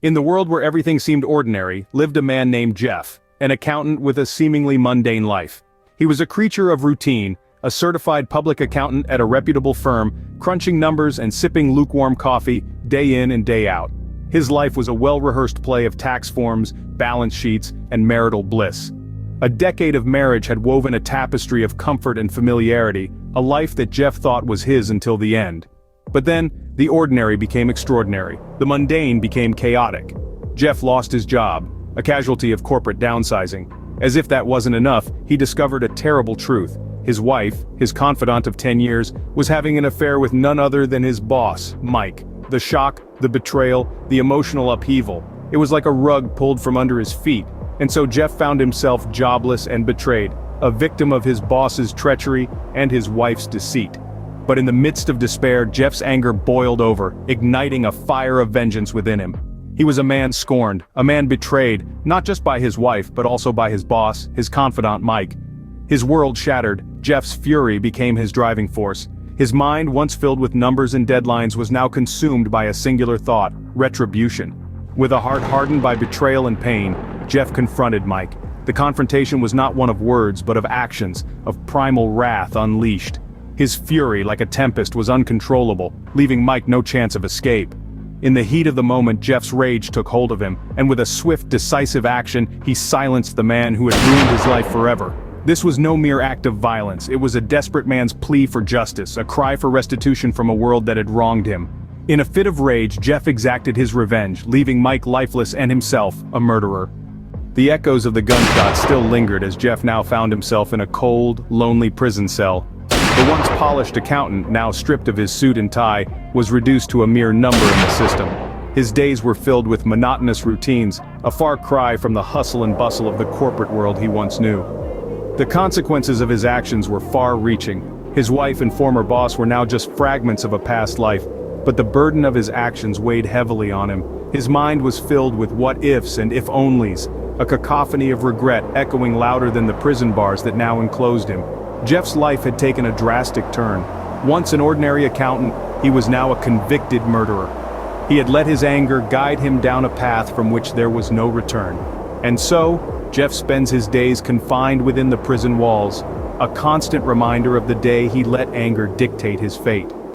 In the world where everything seemed ordinary, lived a man named Jeff, an accountant with a seemingly mundane life. He was a creature of routine, a certified public accountant at a reputable firm, crunching numbers and sipping lukewarm coffee, day in and day out. His life was a well-rehearsed play of tax forms, balance sheets, and marital bliss. A decade of marriage had woven a tapestry of comfort and familiarity, a life that Jeff thought was his until the end. But then, the ordinary became extraordinary, the mundane became chaotic. Jeff lost his job, a casualty of corporate downsizing. As if that wasn't enough, he discovered a terrible truth. His wife, his confidant of 10 years, was having an affair with none other than his boss, Mike. The shock, the betrayal, the emotional upheaval. It was like a rug pulled from under his feet. And so Jeff found himself jobless and betrayed, a victim of his boss's treachery and his wife's deceit. But in the midst of despair, Jeff's anger boiled over, igniting a fire of vengeance within him. He was a man scorned, a man betrayed, not just by his wife but also by his boss, his confidant Mike. His world shattered, Jeff's fury became his driving force. His mind, once filled with numbers and deadlines, was now consumed by a singular thought: retribution. With a heart hardened by betrayal and pain, Jeff confronted Mike. The confrontation was not one of words but of actions, of primal wrath unleashed. His fury, like a tempest, was uncontrollable, leaving Mike no chance of escape. In the heat of the moment, Jeff's rage took hold of him, and with a swift, decisive action, he silenced the man who had ruined his life forever. This was no mere act of violence, it was a desperate man's plea for justice, a cry for restitution from a world that had wronged him. In a fit of rage, Jeff exacted his revenge, leaving Mike lifeless and himself a murderer. The echoes of the gunshots still lingered as Jeff now found himself in a cold, lonely prison cell. The once polished accountant, now stripped of his suit and tie, was reduced to a mere number in the system. His days were filled with monotonous routines, a far cry from the hustle and bustle of the corporate world he once knew. The consequences of his actions were far-reaching. His wife and former boss were now just fragments of a past life, but the burden of his actions weighed heavily on him. His mind was filled with what-ifs and if-onlys, a cacophony of regret echoing louder than the prison bars that now enclosed him. Jeff's life had taken a drastic turn. Once an ordinary accountant, he was now a convicted murderer. He had let his anger guide him down a path from which there was no return. And so, Jeff spends his days confined within the prison walls, a constant reminder of the day he let anger dictate his fate.